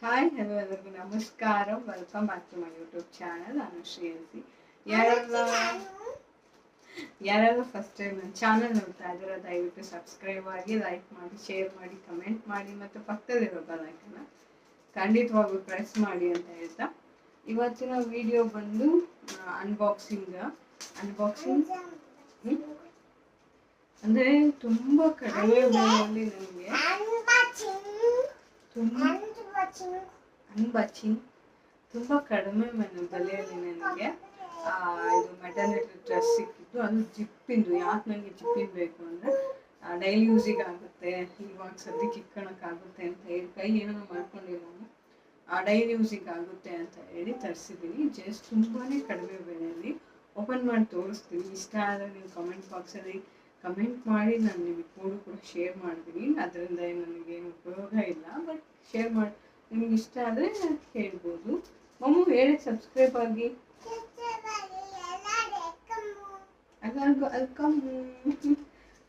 Hi hello ಎಲ್ಲರಿಗೂ ನಮಸ್ಕಾರ. Welcome back to my YouTube channel Anushree LC. ಯಾರೆಲ್ಲ ಫಸ್ಟ್ ಟೈಮ್ ನನ್ನ ಚಾನಲ್ ನೋಡ್ತಾ ಇದ್ದೀರಾ ದಯವಿಟ್ಟು ಸಬ್ಸ್ಕ್ರೈಬ್ ಆಗಿ, ಲೈಕ್ ಮಾಡಿ, ಶೇರ್ ಮಾಡಿ, ಕಮೆಂಟ್ ಮಾಡಿ ಮತ್ತು ಪಕ್ಕದಲ್ಲಿರೋ ಬೆಲ್ ಐಕನ್ನ ಖಂಡಿತವಾಗ್ಲೂ ಪ್ರೆಸ್ ಮಾಡಿ ಅಂತ ಹೇಳ್ತಾ ಇವತ್ತಿನ ವಿಡಿಯೋ ಬಂದು ಅನ್ಬಾಕ್ಸಿಂಗ್ ಅಂದರೆ ತುಂಬ ಕಡಿಮೆ ಬೆಲೆಯಲ್ಲಿ ನನಗೆ ಅನ್ಬಾಕ್ಸಿಂಗ್ ತುಂಬ ಕಡಿಮೆ ಬೆಲೆಯಲ್ಲಿ ನನಗೆ ಇದು ಮೆಟರ್ನಿಟಿ ಡ್ರೆಸ್ ಸಿಕ್ಕಿತ್ತು. ಅದು ಜಿಪ್ಪಿಂದು. ಯಾಕೆ ನನಗೆ ಜಿಪ್ಪಿಂದು ಬೇಕು ಅಂದರೆ ಡೈಲಿ ಯೂಸಿಗೆ ಆಗುತ್ತೆ, ಇವಾಗ ಸದ್ಯಕ್ಕೆ ಇಕ್ಕೊಳಕ್ಕಾಗುತ್ತೆ ಅಂತ ಹೇಳಿ ಕೈ ಏನೋ ಮಾಡ್ಕೊಂಡಿರೋನು ಡೈಲಿ ಯೂಸಿಗೆ ಆಗುತ್ತೆ ಅಂತ ಹೇಳಿ ತರಿಸಿದ್ದೀನಿ. ಜಸ್ಟ್ ತುಂಬಾ ಕಡಿಮೆ ಬೆಲೆಯಲ್ಲಿ ಓಪನ್ ಮಾಡಿ ತೋರಿಸ್ತೀನಿ. ಇಷ್ಟ ಆದರೆ ನೀವು ಕಮೆಂಟ್ ಬಾಕ್ಸಲ್ಲಿ ಕಮೆಂಟ್ ಮಾಡಿ, ನಾನು ನಿಮಗೆ ಕೋಡು ಕೂಡ ಶೇರ್ ಮಾಡ್ತೀನಿ. ಅದರಿಂದ ನನಗೇನು ಉಪಯೋಗ ಇಲ್ಲ, ಬಟ್ ಶೇರ್ ಮಾಡಿ ನಿಮ್ಗೆ ಇಷ್ಟ ಆದರೆ ಹೇಳ್ಬೋದು. ಮಮ್ಮು ಹೇಳಿ ಸಬ್ಸ್ಕ್ರೈಬ್ ಆಗಿ. ಅಲ್ಕಮ್ಮು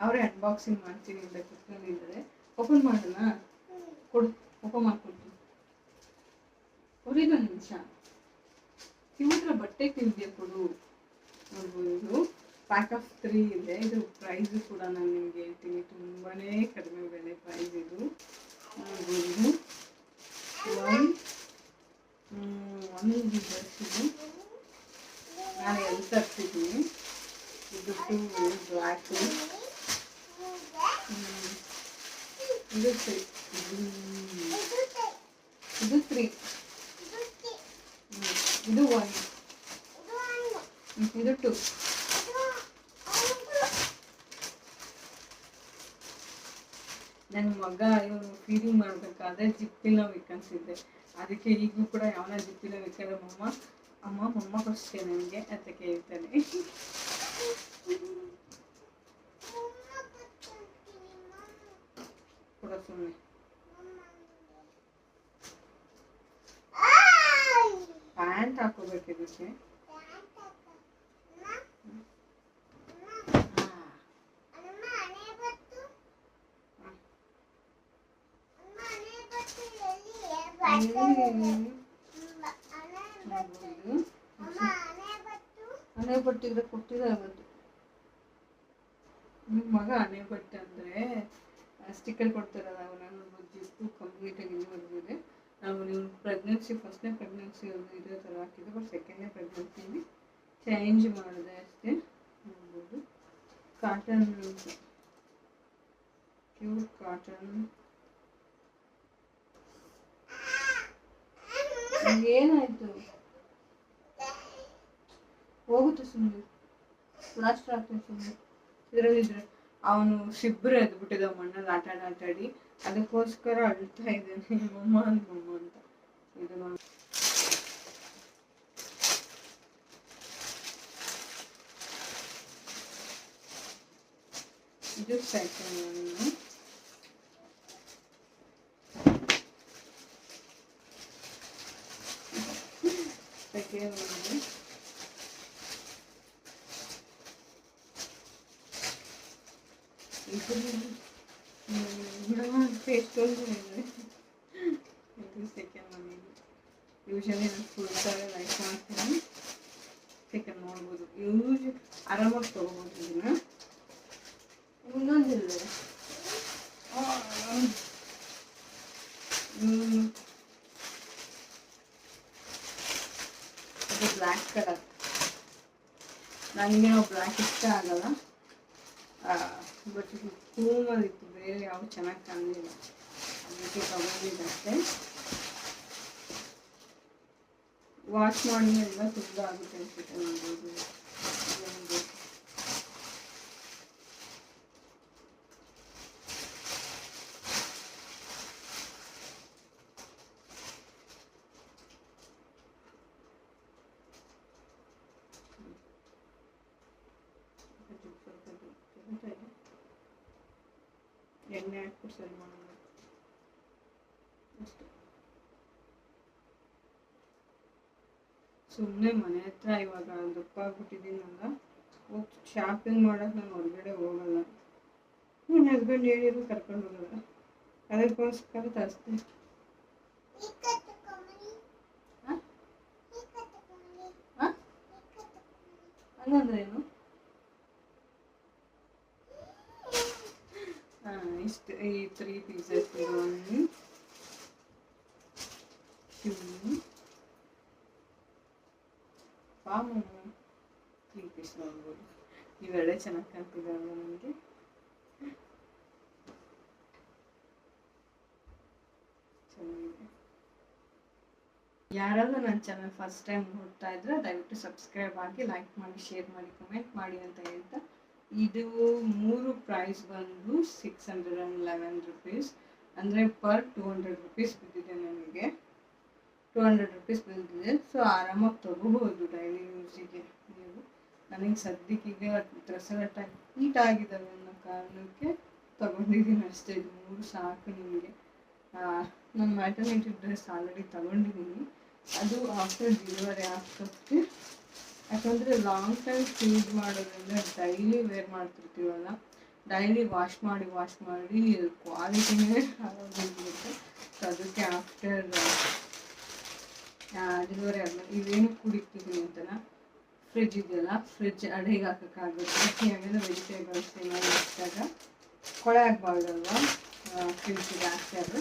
ಅವರೇ ಅನ್ಬಾಕ್ಸಿಂಗ್ ಮಾಡ್ತೀನಿ ಅಂತ ಕುತ್ಕೊಂಡಿದ್ದಾರೆ. ಓಪನ್ ಮಾಡೋಣ, ಕೊಡು, ಓಪನ್ ಮಾಡ್ಕೊಡ್ತೀನಿ. ಒಂದು ನಿಮಿಷ, ಇವ್ರ ಬಟ್ಟೆ ಕಿವಿಗೆ ಕೊಡು. ನೋಡ್ಬೋದು, ಇದು ಪ್ಯಾಕ್ ಆಫ್ 3 ಇದೆ. ಇದು ಪ್ರೈಸ್ ಕೂಡ ನಾನು ನಿಮಗೆ ಹೇಳ್ತೀನಿ, ತುಂಬಾ ಕಡಿಮೆ ಬೆಲೆ ಪ್ರೈಸ್ ಇದು. ನೋಡ್ಬೋದು, ಒಂದು ಡ್ರೆಸ್ ಇದು ನಾನು ಎಲ್ಲಿ ತರ್ತಿದ್ದೀನಿ. ಇದು 2 ಬ್ಲ್ಯಾಕು, ಇದು 3, ಇದು 3, ಇದು 1, ಇದು 2. ನನ್ನ ಮಗ ಇವನು ಫೀಡಿಂಗ್ ಮಾಡಬೇಕಾದ್ರೆ ಜಿಪ್ಪಿನ ಬೇಕನ್ಸಿದ್ದೆ. ಅದಕ್ಕೆ ಈಗಲೂ ಕೂಡ ಯಾವನ ಜಿಪ್ಪಿನ ಬೇಕಾದ್ರೆ ಮಮ್ಮ ಕೊಡ್ತೇ ನನಗೆ ಅಂತ ಕೇಳ್ತಾನೆ. ಕೂಡ ಸುಮ್ಮನೆ ಪ್ಯಾಂಟ್ ಹಾಕೋಬೇಕು ಇದಕ್ಕೆ. ಅಣೆ ಬಟ್ಟಿದ್ರೆ ಕೊಟ್ಟಿದ್ದಾರೆ ಇವತ್ತು. ನಿಮ್ಮ ಮಗ ಅಣೆ ಬಟ್ಟೆ ಅಂದರೆ ಸ್ಟಿಕ್ಕರ್ ಕೊಡ್ತಾರಲ್ಲ, ಅವನ ಜಿಪ್ಪು ಕಂಪ್ಲೀಟಾಗಿ ಇಲ್ಲಿವರೆಗಿದೆ. ನಾವು ನೀವು ಫಸ್ಟ್ನೇ ಪ್ರೆಗ್ನೆನ್ಸಿ ಇದೇ ಥರ ಹಾಕಿದ್ದು, ಬಟ್ ಸೆಕೆಂಡ್ನೇ ಪ್ರೆಗ್ನೆನ್ಸಿಲಿ ಚೇಂಜ್ ಮಾಡಿದೆ ಅಷ್ಟೇ. ನೋಡ್ಬೋದು, ಕಾಟನ್, ಪ್ಯೂರ್ ಕಾಟನ್. ಏನಾಯ್ತು? ಹೋಗುತ್ತೆ ಸುಮ್ಮನೆ, ಪ್ಲಾಸ್ಟರ್ ಆಗ್ತದೆ ಸುಮ್ಮನೆ. ಇದರಲ್ಲಿದ್ರೆ ಅವನು ಶಿಬ್ರು ಎದ್ಬಿಟ್ಟಿದ್ದ ಮಣ್ಣಲ್ಲಿ ಆಟಾಡಿ, ಅದಕ್ಕೋಸ್ಕರ ಅಳ್ತಾ ಇದ್ದಾನೆ ಮಮ್ಮ ಅಂತ. ಇದು ನೋಡಿ, ಇದು ಸೆಕೆಂಡ್. ಸೆಕೆಂಡ್ ಮನೆ ಯೂಶಲಿ ನಾನು ಫುಲ್ ಥರ ಲೈಕ್ ಮಾಡ್ತೀನಿ. ಸೆಕೆಂಡ್ ನೋಡ್ಬೋದು, ಆರಾಮಾಗಿ ತೊಗೋಬೋದು ಇದನ್ನ. ಇನ್ನೊಂದಿಲ್ಲ, ಇದು ಬ್ಲ್ಯಾಕ್ ಕಲರ್. ನನಗೇನೋ ಬ್ಲ್ಯಾಕ್ ಇಷ್ಟ ಆಗಲ್ಲ, ಬಟ್ ಇದು ಕೂಮಲ್ಲಿತ್ತು, ಬೇರೆ ಯಾವ ಚೆನ್ನಾಗಿ ಕಾಣಲಿಲ್ಲ, ಅದಕ್ಕೆ ತಗೊಂಡಿದ್ದಷ್ಟೇ. ವಾಶ್ ಮಾಡಿ ಎಲ್ಲ ತುಂಬ ಆಗುತ್ತೆ ಅನ್ಸುತ್ತೆ. ನೋಡ್ಬೋದು, ಎಣ್ಣೆ ಹಾಕ್ಬಿಟ್ಟು ಸರಿ ಮಾಡೋಣ ಅಷ್ಟೇ. ಸುಮ್ಮನೆ ಮನೆ ಹತ್ರ ಇವಾಗ ದಪ್ಪ ಆಗ್ಬಿಟ್ಟಿದ್ದೀನಲ್ಲ, ಹೋಗಿ ಶಾಪಿಂಗ್ ಮಾಡೋಕೆ ನಾನು ಹೊರಗಡೆ ಹೋಗಲ್ಲ. ನನ್ನ ಹಸ್ಬೆಂಡ್ ಹೇಳಿದ್ರು ಕರ್ಕೊಂಡು ಹೋಗಲ್ಲ, ಅದಕ್ಕೋಸ್ಕರ ತರಿಸ್ತೀನಿ. ಹಂಗಂದ್ರೇನು? ಇಷ್ಟು ಈ 3 ಪೀಸಸ್ 1 2 3 ಪೀಸ್ ನೋಡ್ಬೋದು. ಇವೆರಡೇ ಚೆನ್ನಾಗಿ ಕಾಣ್ತಿದ್ದಾವೆ ನನಗೆ. ಚೆನ್ನಾಗಿದೆ. ಯಾರಾದರೂ ನನ್ನ ಚಾನಲ್ ಫಸ್ಟ್ ಟೈಮ್ ನೋಡ್ತಾ ಇದ್ರೆ ದಯವಿಟ್ಟು ಸಬ್ಸ್ಕ್ರೈಬ್ ಆಗಿ, ಲೈಕ್ ಮಾಡಿ, ಶೇರ್ ಮಾಡಿ, ಕಮೆಂಟ್ ಮಾಡಿ ಅಂತ ಹೇಳ್ತಾ, ಇದು 3 ಪ್ರೈಸ್ ಬಂದು 611 ರುಪೀಸ್, ಅಂದರೆ ಪರ್ 200 ರುಪೀಸ್ ಬಿದ್ದಿದೆ ನನಗೆ. 200 ರುಪೀಸ್ ಬಿದ್ದಿದೆ. ಸೊ ಆರಾಮಾಗಿ ತೊಗೋಬೋದು ಡೈಲಿ ಯೂಸಿಗೆ ನೀವು. ನನಗೆ ಸದ್ಯಕ್ಕೀಗ ಡ್ರೆಸ್ ಎಲ್ಲ ಟೈಟ್ ಆಗಿದ್ದಾವೆ ಅನ್ನೋ ಕಾರಣಕ್ಕೆ ತೊಗೊಂಡಿದ್ದೀನಿ ಅಷ್ಟೇ. ಇದು 3 ಸಾಕು ನಿಮಗೆ. ನಾನು ಮ್ಯಾಟರ್ನಿಟಿ ಡ್ರೆಸ್ ಆಲ್ರೆಡಿ ತೊಗೊಂಡಿದ್ದೀನಿ. ಅದು ಆಫ್ಟರ್ ಡೆಲಿವರಿ ಆಗ್ತದೆ. ಯಾಕಂದರೆ ಲಾಂಗ್ ಟೈಮ್ ಯೂಸ್ ಮಾಡೋದ್ರಿಂದ ಡೈಲಿ ವೇರ್ ಮಾಡ್ತಿರ್ತೀವಲ್ಲ, ಡೈಲಿ ವಾಶ್ ಮಾಡಿ ಕ್ವಾಲಿಟಿನೇ ಹಾಳಾಗೋಗಿರುತ್ತೆ. ಸೊ ಅದಕ್ಕೆ ಆಫ್ಟರ್ ಡೆಲಿವರಿ ಆದಮೇಲೆ ಇವೇನು ಕುಡಿತೀವಿ ಅಂತಲ್ಲ, ಫ್ರಿಜ್ ಇದೆಯಲ್ಲ, ಫ್ರಿಜ್ ಅಡುಗೆಗೆ ಹಾಕೋಕ್ಕಾಗುತ್ತೆ. ಯಾಕಂದರೆ ವೆಜಿಟೇಬಲ್ಸ್ ಏನಾದ್ರು ಇಟ್ಟಾಗ ಕೊಳೆ ಆಗಬಾರ್ದಲ್ವ ಫ್ರಿಜ್ಜಿಗೆ ಹಾಕ್ತಾರೆ.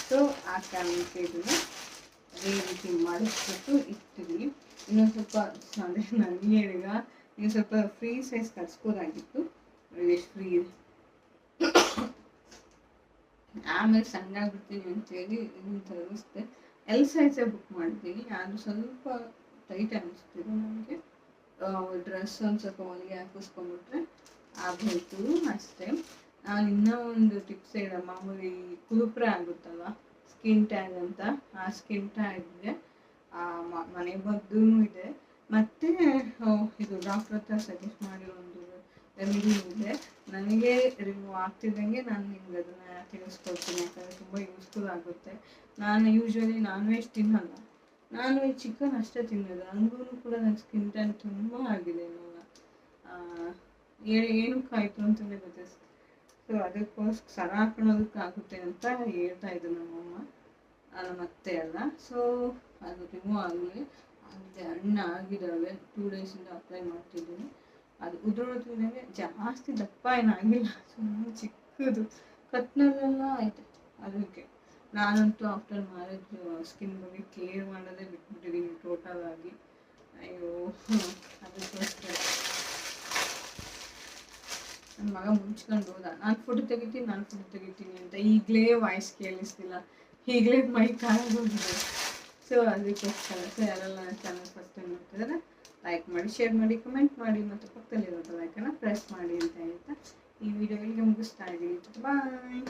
ಸೊ ಆ ಕಾರಣಕ್ಕೆ ಇದನ್ನು ಅದೇ ರೀತಿ ಮಾಡಿಸ್ಬಿಟ್ಟು ಇಡ್ತೀವಿ. ಇನ್ನೊಂದು ಸ್ವಲ್ಪ ನನಗೆ ಹೇಳಿಗ ಇನ್ನೊಂದು ಸ್ವಲ್ಪ ಫ್ರೀ ಸೈಜ್ ತರಿಸ್ಬೋದಾಗಿತ್ತು. ಎಷ್ಟು ಫ್ರೀ ಇದೆ. ಆಮೇಲೆ ಸಣ್ಣಾಗ್ಬಿಡ್ತೀನಿ ಅಂತೇಳಿ ಇದನ್ನು ತರಿಸ್ದೆ. ಎಲ್ ಸೈಜೇ ಬುಕ್ ಮಾಡಿದ್ದೀನಿ. ಅದು ಸ್ವಲ್ಪ ಟೈಟ್ ಅನ್ನಿಸ್ತಿದೆ ನನಗೆ. ಡ್ರೆಸ್ ಒಂದು ಸ್ವಲ್ಪ ಹೊಲಿಗೆ ಹಾಕಿಸ್ಕೊಂಡ್ಬಿಟ್ರೆ ಆಗೋಯ್ತು ಅಷ್ಟೇ. ನಾನು ಇನ್ನೂ ಒಂದು ಟಿಪ್ಸ್ ಹೇಳ, ಮಾಮೂಲಿ ಕುರುಪ್ರೆ ಆಗುತ್ತಲ್ವ ಸ್ಕಿನ್ ಟ್ಯಾಗ್ ಅಂತ, ಆ ಸ್ಕಿನ್ ಟ್ಯಾಗ್ಗೆ ಮನೆಮದ್ದೂ ಇದೆ, ಮತ್ತು ಇದು ಡಾಕ್ಟ್ರ್ ಹತ್ರ ಸಜೆಸ್ಟ್ ಮಾಡಿರೋ ಒಂದು ರೆಮಿಡಿ ಇದೆ. ನನಗೆ ರಿಮೂವ್ ಆಗ್ತಿದ್ದಂಗೆ ನಾನು ನಿಮ್ಗೆ ಅದನ್ನು ತಿಳಿಸ್ಕೊಡ್ತೀನಿ, ಯಾಕಂದರೆ ತುಂಬ ಯೂಸ್ಫುಲ್ ಆಗುತ್ತೆ. ನಾನು ಯೂಶ್ವಲಿ ನಾನ್ ವೆಜ್ ತಿನ್ನಲ್ಲ, ನಾನ್ ವೆಜ್ ಚಿಕನ್ ಅಷ್ಟೇ ತಿನ್ನೋದು. ಹಂಗೂ ಕೂಡ ನನ್ನ ಸ್ಕಿನ್ ಟ್ಯಾನ್ ತುಂಬ ಆಗಿದೆ ಇವಾಗ. ಏನಕ್ಕಾಯಿತು ಅಂತಲೇ ಗೊತ್ತಿಲ್ಲ. ಸೊ ಅದಕ್ಕೋಸ್ಕರ ಸರ ಹಾಕೊಳ್ಳೋದಕ್ಕಾಗುತ್ತೆ ಅಂತ ಹೇಳ್ತಾ ಇದ್ದು ನಮ್ಮಮ್ಮ, ನಮ್ಮ ಅತ್ತೆ ಎಲ್ಲ. ಸೊ ಅದು ರಿಮೂವ್ ಆಗಲಿ ಅದೇ ಹಣ್ಣು ಆಗಿದ್ದಾವೆ. 2 ಡೇಸಿಂದ ಅಪ್ಲೈ ಮಾಡ್ತಿದ್ದೀನಿ. ಅದು ಉದುರೋದ್ರಿಂದಲೇ ಜಾಸ್ತಿ ದಪ್ಪ ಏನಾಗಿಲ್ಲ, ಸುಮ್ಮನೆ ಚಿಕ್ಕದು ಕತ್ನಲ್ಲೆಲ್ಲ ಆಯ್ತು. ಅದಕ್ಕೆ ನಾನಂತೂ ಆಫ್ಟರ್ ಮ್ಯಾರೇಜ್ ಸ್ಕಿನ್ ಬಗ್ಗೆ ಕೇರ್ ಮಾಡೋದೇ ಬಿಟ್ಬಿಟ್ಟಿದ್ದೀನಿ ಟೋಟಲ್ ಆಗಿ. ಅಯ್ಯೋ, ಅದಕ್ಕೋಸ್ಕರ ನನ್ನ ಮಗ ಮುಂಚ್ಕೊಂಡು ಹೋದ, ನಾನು ಫೋಟೋ ತೆಗಿತೀನಿ ಅಂತ. ಈಗಲೇ ವಾಯ್ಸ್ ಕೇಳಿಸ್ತಿಲ್ಲ, ಈಗಲೇ ಮೈ ಕಾಗೋಗಿದೆ. ಸೊ ಅದಕ್ಕೋಸ್ಕರ. ಸೊ ಯಾರೆಲ್ಲ ನನ್ನ ಚಾನಲ್ ಫಸ್ಟ್ ಟೈಮ್ ನೋಡ್ತಿದ್ದಾರೆ ಲೈಕ್ ಮಾಡಿ, ಶೇರ್ ಮಾಡಿ, ಕಮೆಂಟ್ ಮಾಡಿ, ಮತ್ತು ಪಕ್ಕದಲ್ಲಿರೋ ಲೈಕನ್ನು ಪ್ರೆಸ್ ಮಾಡಿ ಅಂತ ಹೇಳ್ತಾ ಈ ವಿಡಿಯೋ ಇಲ್ಲಿಗೆ ಮುಗಿಸ್ತಾ ಇದ್ದೀನಿ. ಬಾಯ್.